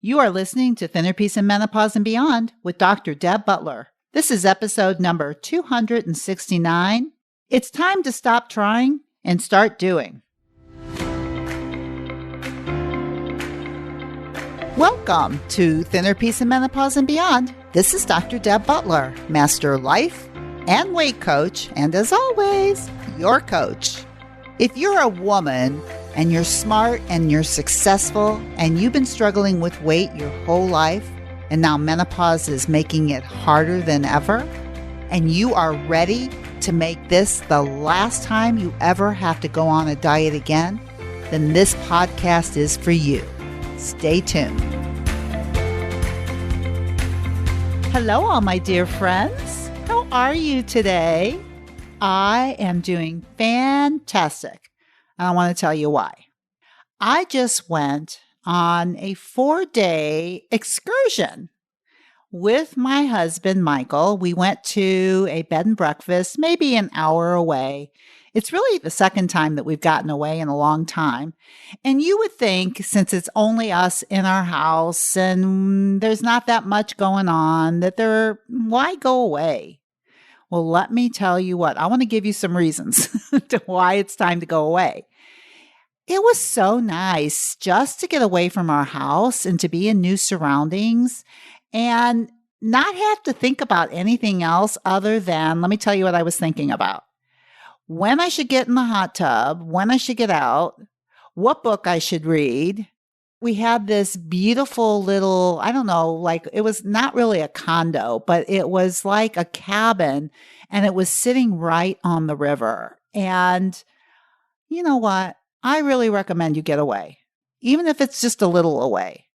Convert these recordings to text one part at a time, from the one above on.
You are listening to Thinner Peace and Menopause and Beyond with Dr. Deb Butler. This is episode number 269. It's time to stop trying and start doing. Welcome to Thinner Peace and Menopause and Beyond. This is Dr. Deb Butler, Master Life and Weight Coach, and as always, your coach. If you're a woman and you're smart and you're successful and you've been struggling with weight your whole life and now menopause is making it harder than ever, and you are ready to make this the last time you ever have to go on a diet again, then this podcast is for you. Stay tuned. Hello, all my dear friends. How are you today? I am doing fantastic. And I want to tell you why. I just went on a 4-day excursion with my husband, Michael. We went to a bed and breakfast, maybe an hour away. It's really the second time that we've gotten away in a long time. And you would think, since it's only us in our house and there's not that much going on, why go away? Well, let me tell you what, I want to give you some reasons to why it's time to go away. It was so nice just to get away from our house and to be in new surroundings and not have to think about anything else other than, let me tell you what I was thinking about. When I should get in the hot tub, when I should get out, what book I should read. We had this beautiful little, it was not really a condo, but it was like a cabin and it was sitting right on the river. And you know what? I really recommend you get away, even if it's just a little away.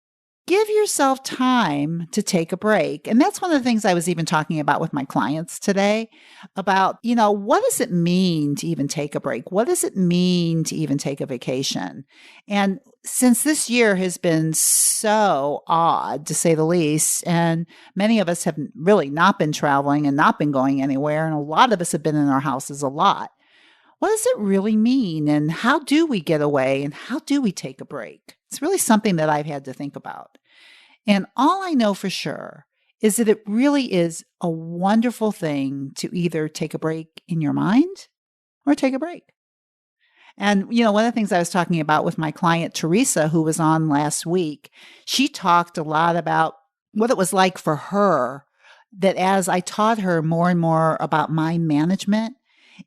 Give yourself time to take a break. And that's one of the things I was even talking about with my clients today about, what does it mean to even take a break? What does it mean to even take a vacation? And since this year has been so odd, to say the least, and many of us have really not been traveling and not been going anywhere, and a lot of us have been in our houses a lot, what does it really mean? And how do we get away? And how do we take a break? It's really something that I've had to think about. And all I know for sure is that it really is a wonderful thing to either take a break in your mind or take a break. And, one of the things I was talking about with my client, Teresa, who was on last week, she talked a lot about what it was like for her, that as I taught her more and more about mind management,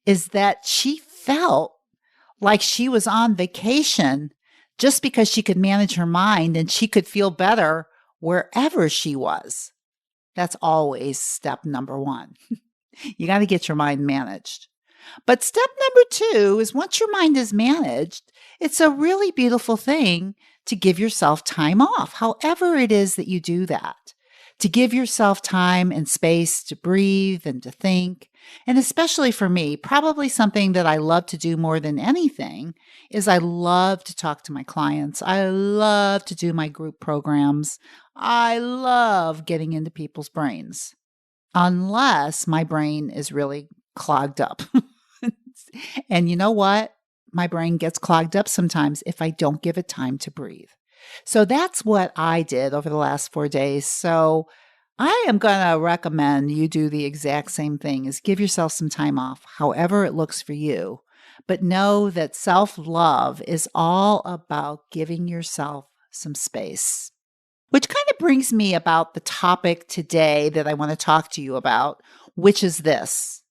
is that she felt like she was on vacation just because she could manage her mind and she could feel better wherever she was. That's always step number one. You got to get your mind managed. But step number 2 is once your mind is managed, it's a really beautiful thing to give yourself time off, however it is that you do that. To give yourself time and space to breathe and to think. And especially for me, probably something that I love to do more than anything is I love to talk to my clients. I love to do my group programs. I love getting into people's brains, unless my brain is really clogged up. And you know what? My brain gets clogged up sometimes if I don't give it time to breathe. So that's what I did over the last 4 days. So I am going to recommend you do the exact same thing, is give yourself some time off, however it looks for you. But know that self-love is all about giving yourself some space. Which kind of brings me about the topic today that I want to talk to you about, which is this.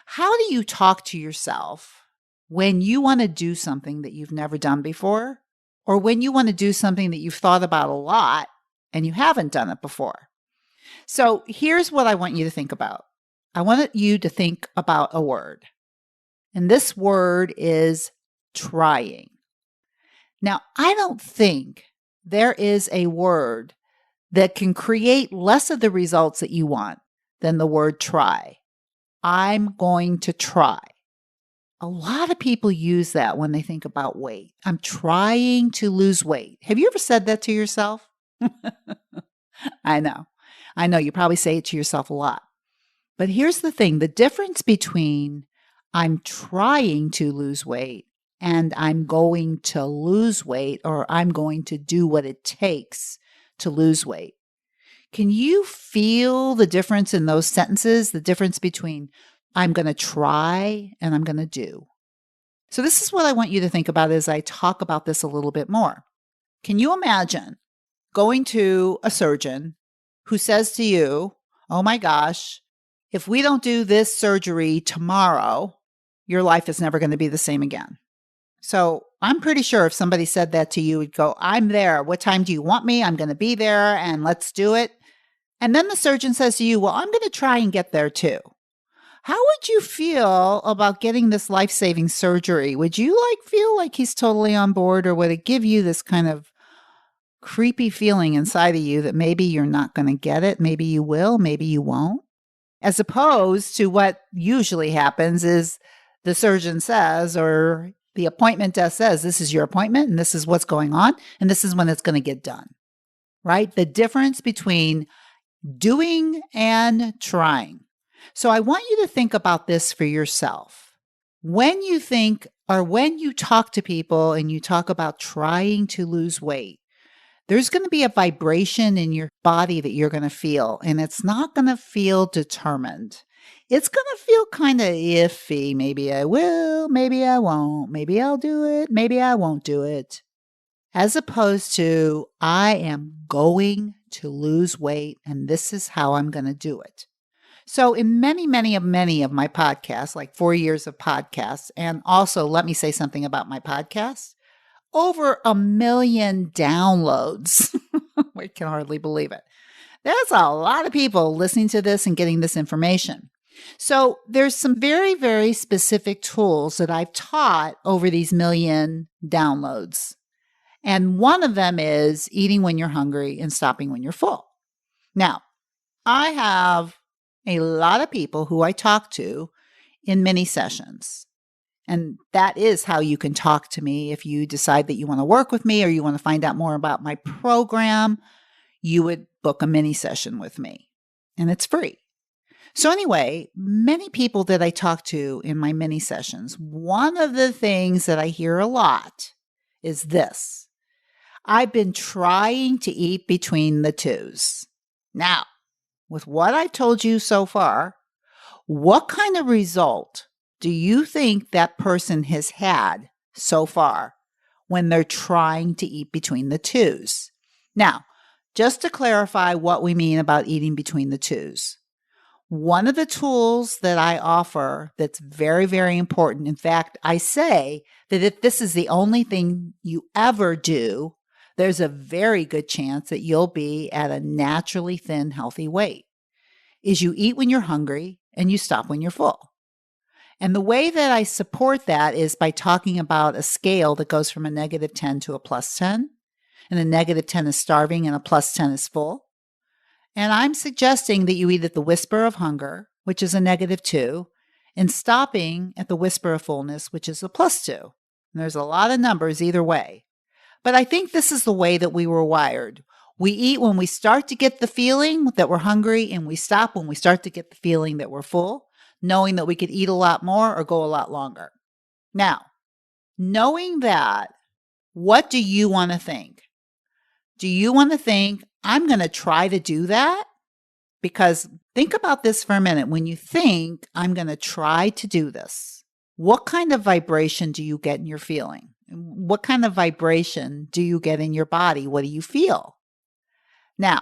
How do you talk to yourself when you want to do something that you've never done before? Or when you want to do something that you've thought about a lot and you haven't done it before? So here's what I want you to think about. I want you to think about a word. And this word is trying. Now, I don't think there is a word that can create less of the results that you want than the word try. I'm going to try. A lot of people use that when they think about weight. I'm trying to lose weight. Have you ever said that to yourself? I know. You probably say it to yourself a lot. But here's the thing. The difference between I'm trying to lose weight and I'm going to lose weight, or I'm going to do what it takes to lose weight. Can you feel the difference in those sentences? The difference between I'm going to try and I'm going to do. So this is what I want you to think about as I talk about this a little bit more. Can you imagine going to a surgeon who says to you, oh my gosh, if we don't do this surgery tomorrow, your life is never going to be the same again. So I'm pretty sure if somebody said that to you, you'd go, I'm there. What time do you want me? I'm going to be there and let's do it. And then the surgeon says to you, well, I'm going to try and get there too. How would you feel about getting this life-saving surgery? Would you feel like he's totally on board, or would it give you this kind of creepy feeling inside of you that maybe you're not going to get it? Maybe you will, maybe you won't. As opposed to what usually happens is the surgeon says, or the appointment desk says, this is your appointment and this is what's going on and this is when it's going to get done, right? The difference between doing and trying. So I want you to think about this for yourself. When you think, or when you talk to people and you talk about trying to lose weight, there's going to be a vibration in your body that you're going to feel, and it's not going to feel determined. It's going to feel kind of iffy. Maybe I will, maybe I won't, maybe I'll do it, maybe I won't do it. As opposed to, I am going to lose weight, and this is how I'm going to do it. So in many of my podcasts, like 4 years of podcasts, and also let me say something about my podcast, over 1 million downloads. I can hardly believe it. There's a lot of people listening to this and getting this information. So there's some very, very specific tools that I've taught over these 1 million downloads. And one of them is eating when you're hungry and stopping when you're full. Now, I have a lot of people who I talk to in mini sessions. And that is how you can talk to me if you decide that you want to work with me or you want to find out more about my program. You would book a mini session with me, and it's free. So anyway, many people that I talk to in my mini sessions, one of the things that I hear a lot is this: I've been trying to eat between the twos. Now, with what I've told you so far, what kind of result do you think that person has had so far when they're trying to eat between the twos? Now, just to clarify what we mean about eating between the twos, one of the tools that I offer that's very, very important, in fact, I say that if this is the only thing you ever do, there's a very good chance that you'll be at a naturally thin, healthy weight, is you eat when you're hungry and you stop when you're full. And the way that I support that is by talking about a scale that goes from a -10 to a +10. And a -10 is starving and a +10 is full. And I'm suggesting that you eat at the whisper of hunger, which is a -2, and stopping at the whisper of fullness, which is a +2. And there's a lot of numbers either way. But I think this is the way that we were wired. We eat when we start to get the feeling that we're hungry, and we stop when we start to get the feeling that we're full, knowing that we could eat a lot more or go a lot longer. Now, knowing that, what do you want to think? Do you want to think, I'm going to try to do that? Because think about this for a minute. When you think, I'm going to try to do this, what kind of vibration do you get in your feeling? What kind of vibration do you get in your body? What do you feel? Now,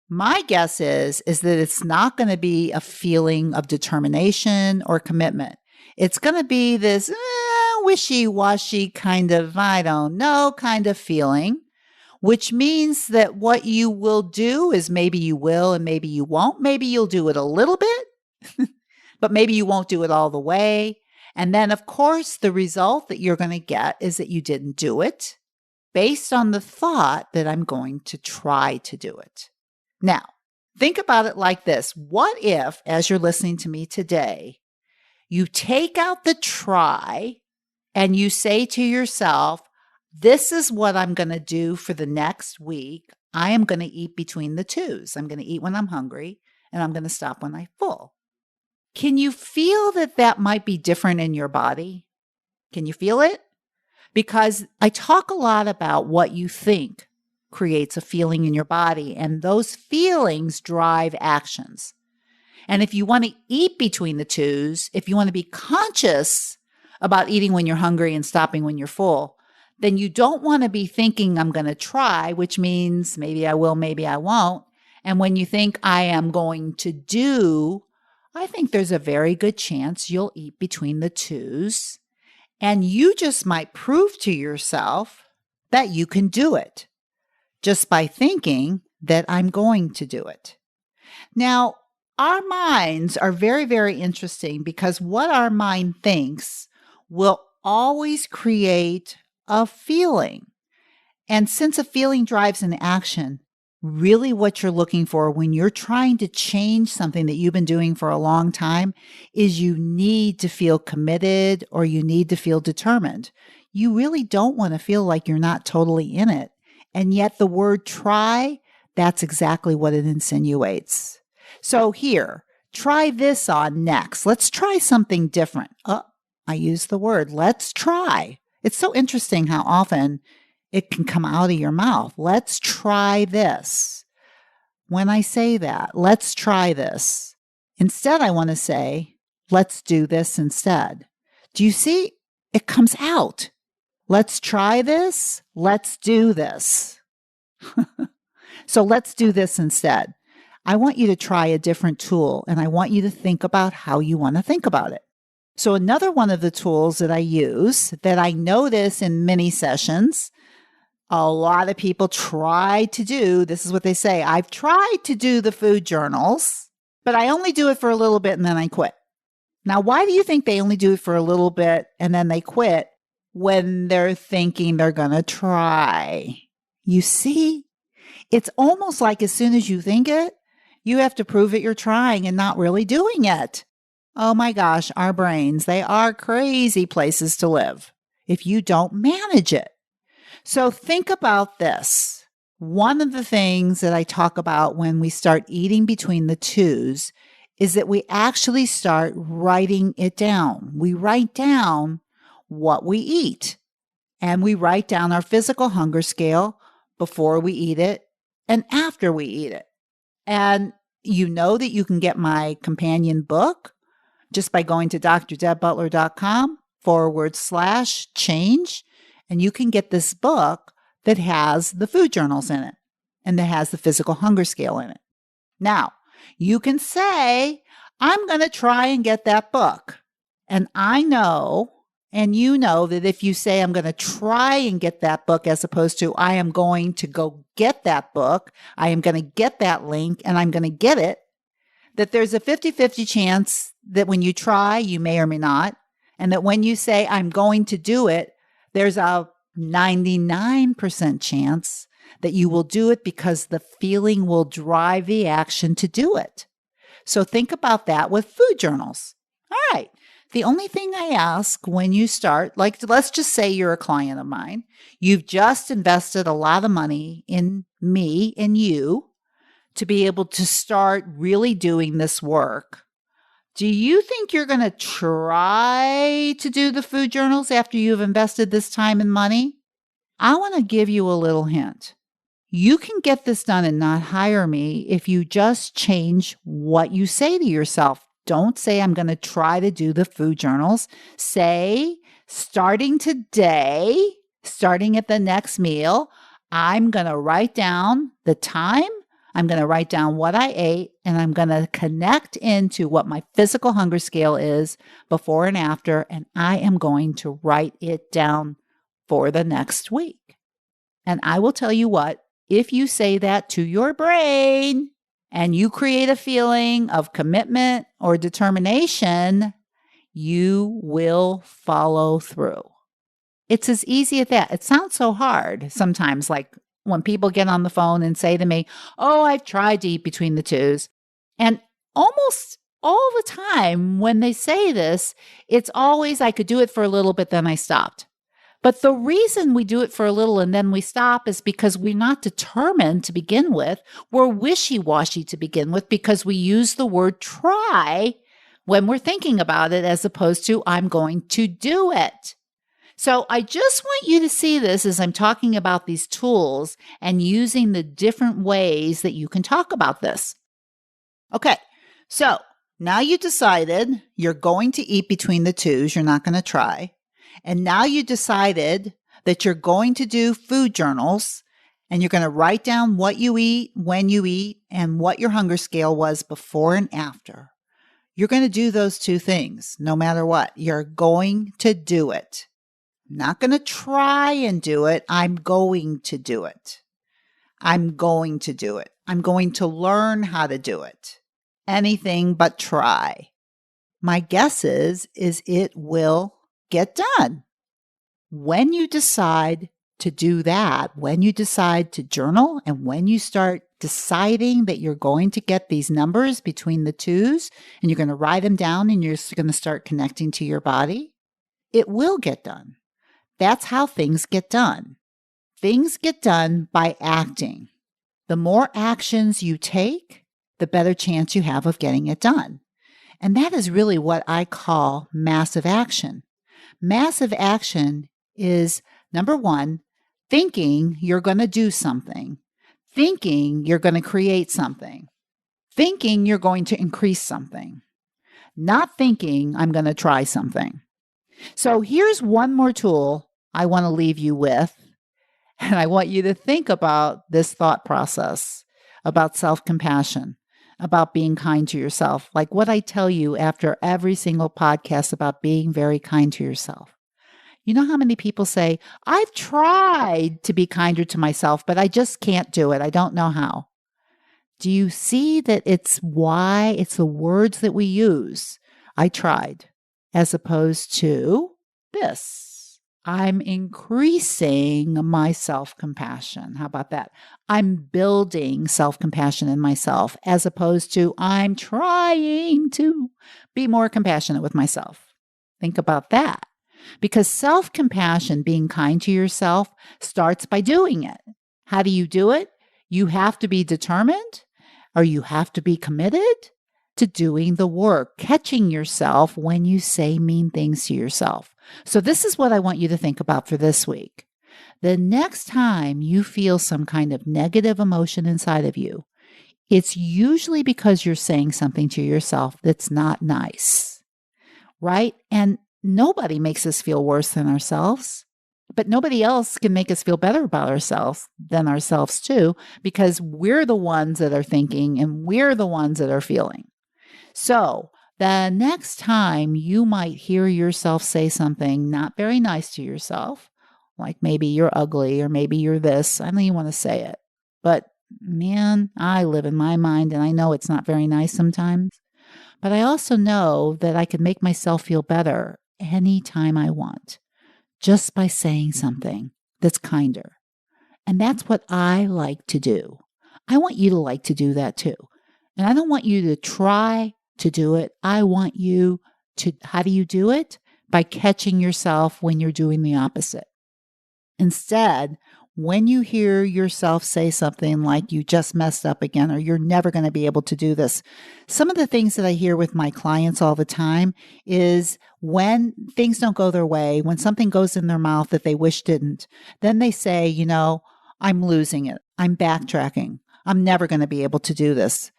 my guess is that it's not going to be a feeling of determination or commitment. It's going to be this wishy-washy kind of, I don't know, kind of feeling, which means that what you will do is maybe you will and maybe you won't. Maybe you'll do it a little bit, but maybe you won't do it all the way. And then, of course, the result that you're going to get is that you didn't do it based on the thought that I'm going to try to do it. Now, think about it like this. What if, as you're listening to me today, you take out the try and you say to yourself, this is what I'm going to do for the next week. I am going to eat between the twos. I'm going to eat when I'm hungry, and I'm going to stop when I'm full. Can you feel that might be different in your body? Can you feel it? Because I talk a lot about what you think creates a feeling in your body, and those feelings drive actions. And if you want to eat between the twos, if you want to be conscious about eating when you're hungry and stopping when you're full, then you don't want to be thinking, I'm going to try, which means maybe I will, maybe I won't. And when you think I am going to do, I think there's a very good chance you'll eat between the twos. And you just might prove to yourself that you can do it just by thinking that I'm going to do it. Now, our minds are very, very interesting because what our mind thinks will always create a feeling. And since a feeling drives an action, really what you're looking for when you're trying to change something that you've been doing for a long time is you need to feel committed or you need to feel determined. You really don't want to feel like you're not totally in it. And yet the word try, that's exactly what it insinuates. So here, try this on next. Let's try something different. Oh, I use the word, let's try. It's so interesting how often it can come out of your mouth. Let's try this. When I say that, let's try this. Instead, I want to say, let's do this instead. Do you see? It comes out. Let's try this. Let's do this. So let's do this instead. I want you to try a different tool, and I want you to think about how you want to think about it. So another one of the tools that I use that I notice in many sessions, a lot of people try to do, this is what they say, I've tried to do the food journals, but I only do it for a little bit and then I quit. Now, why do you think they only do it for a little bit and then they quit when they're thinking they're going to try? You see, it's almost like as soon as you think it, you have to prove that you're trying and not really doing it. Oh my gosh, our brains, they are crazy places to live if you don't manage it. So think about this. One of the things that I talk about when we start eating between the twos is that we actually start writing it down. We write down what we eat, and we write down our physical hunger scale before we eat it and after we eat it. And you know that you can get my companion book just by going to drdebbutler.com/change. And you can get this book that has the food journals in it and that has the physical hunger scale in it. Now, you can say, I'm going to try and get that book. And I know, and you know that if you say, I'm going to try and get that book, as opposed to, I am going to go get that book, I am going to get that link and I'm going to get it, that there's a 50-50 chance that when you try, you may or may not. And that when you say, I'm going to do it, there's a 99% chance that you will do it because the feeling will drive the action to do it. So think about that with food journals. All right. The only thing I ask when you start, like let's just say you're a client of mine, you've just invested a lot of money in me and you to be able to start really doing this work. Do you think you're going to try to do the food journals after you've invested this time and money? I want to give you a little hint. You can get this done and not hire me if you just change what you say to yourself. Don't say, I'm going to try to do the food journals. Say, starting today, starting at the next meal, I'm going to write down the time. I'm going to write down what I ate, and I'm going to connect into what my physical hunger scale is before and after, and I am going to write it down for the next week. And I will tell you what, if you say that to your brain and you create a feeling of commitment or determination, you will follow through. It's as easy as that. It sounds so hard sometimes, like when people get on the phone and say to me, oh, I've tried to eat between the twos. And almost all the time when they say this, it's always, I could do it for a little bit, then I stopped. But the reason we do it for a little and then we stop is because we're not determined to begin with. We're wishy-washy to begin with because we use the word try when we're thinking about it as opposed to I'm going to do it. So I just want you to see this as I'm talking about these tools and using the different ways that you can talk about this. Okay, so now you decided you're going to eat between the twos. You're not going to try. And now you decided that you're going to do food journals and you're going to write down what you eat, when you eat, and what your hunger scale was before and after. You're going to do those two things no matter what. You're going to do it. I'm not going to try and do it. I'm going to do it. I'm going to do it. I'm going to learn how to do it. Anything but try. My guess is it will get done. When you decide to do that, when you decide to journal, and when you start deciding that you're going to get these numbers between the twos and you're going to write them down and you're going to start connecting to your body, it will get done. That's how things get done. Things get done by acting. The more actions you take, the better chance you have of getting it done. And that is really what I call massive action. Massive action is, number one, thinking you're going to do something, thinking you're going to create something, thinking you're going to increase something, not thinking I'm going to try something. So here's one more tool I want to leave you with. And I want you to think about this thought process about self-compassion, about being kind to yourself, like what I tell you after every single podcast about being very kind to yourself. You know how many people say, I've tried to be kinder to myself, but I just can't do it. I don't know how. Do you see that it's the words that we use? I tried, as opposed to this. I'm increasing my self-compassion. How about that? I'm building self-compassion in myself, as opposed to I'm trying to be more compassionate with myself. Think about that. Because self-compassion, being kind to yourself, starts by doing it. How do you do it? You have to be determined, or you have to be committed to doing the work, catching yourself when you say mean things to yourself. So this is what I want you to think about for this week. The next time you feel some kind of negative emotion inside of you, it's usually because you're saying something to yourself that's not nice, right? And nobody makes us feel worse than ourselves, but nobody else can make us feel better about ourselves than ourselves too, because we're the ones that are thinking and we're the ones that are feeling. So the next time you might hear yourself say something not very nice to yourself, like maybe you're ugly or maybe you're this, I don't even want to say it, but man, I live in my mind and I know it's not very nice sometimes, but I also know that I can make myself feel better anytime I want, just by saying something that's kinder. And that's what I like to do. I want you to like to do that too. And I don't want you to try to do it. I want you to, how do you do it? By catching yourself when you're doing the opposite. Instead, when you hear yourself say something like you just messed up again, or you're never going to be able to do this, some of the things that I hear with my clients all the time is when things don't go their way, when something goes in their mouth that they wish didn't, then they say, I'm losing it. I'm backtracking. I'm never going to be able to do this.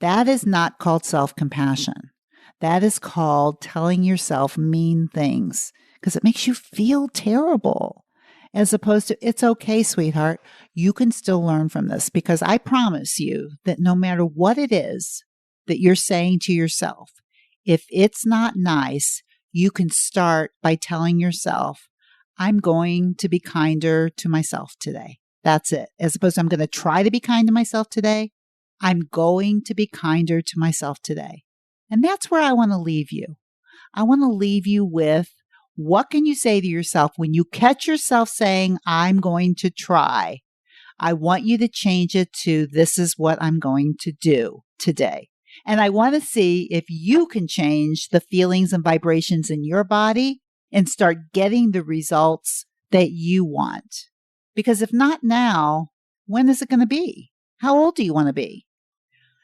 That is not called self-compassion. That is called telling yourself mean things because it makes you feel terrible. As opposed to, it's okay, sweetheart. You can still learn from this, because I promise you that no matter what it is that you're saying to yourself, if it's not nice, you can start by telling yourself, I'm going to be kinder to myself today. That's it. As opposed to, I'm going to try to be kind to myself today. I'm going to be kinder to myself today. And that's where I want to leave you. I want to leave you with, what can you say to yourself when you catch yourself saying, I'm going to try? I want you to change it to, this is what I'm going to do today. And I want to see if you can change the feelings and vibrations in your body and start getting the results that you want. Because if not now, when is it going to be? How old do you want to be?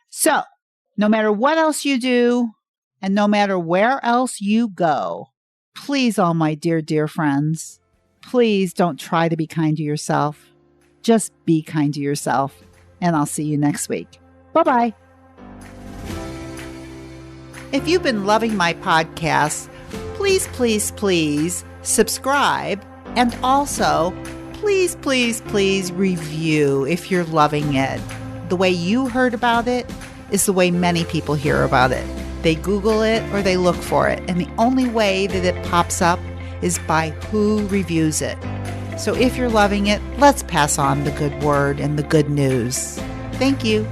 So, no matter what else you do, and no matter where else you go, please, all my dear, dear friends, please don't try to be kind to yourself. Just be kind to yourself. And I'll see you next week. Bye-bye. If you've been loving my podcast, please, please, please subscribe. And also, please, please, please review if you're loving it. The way you heard about it is the way many people hear about it. They Google it or they look for it. And the only way that it pops up is by who reviews it. So if you're loving it, let's pass on the good word and the good news. Thank you.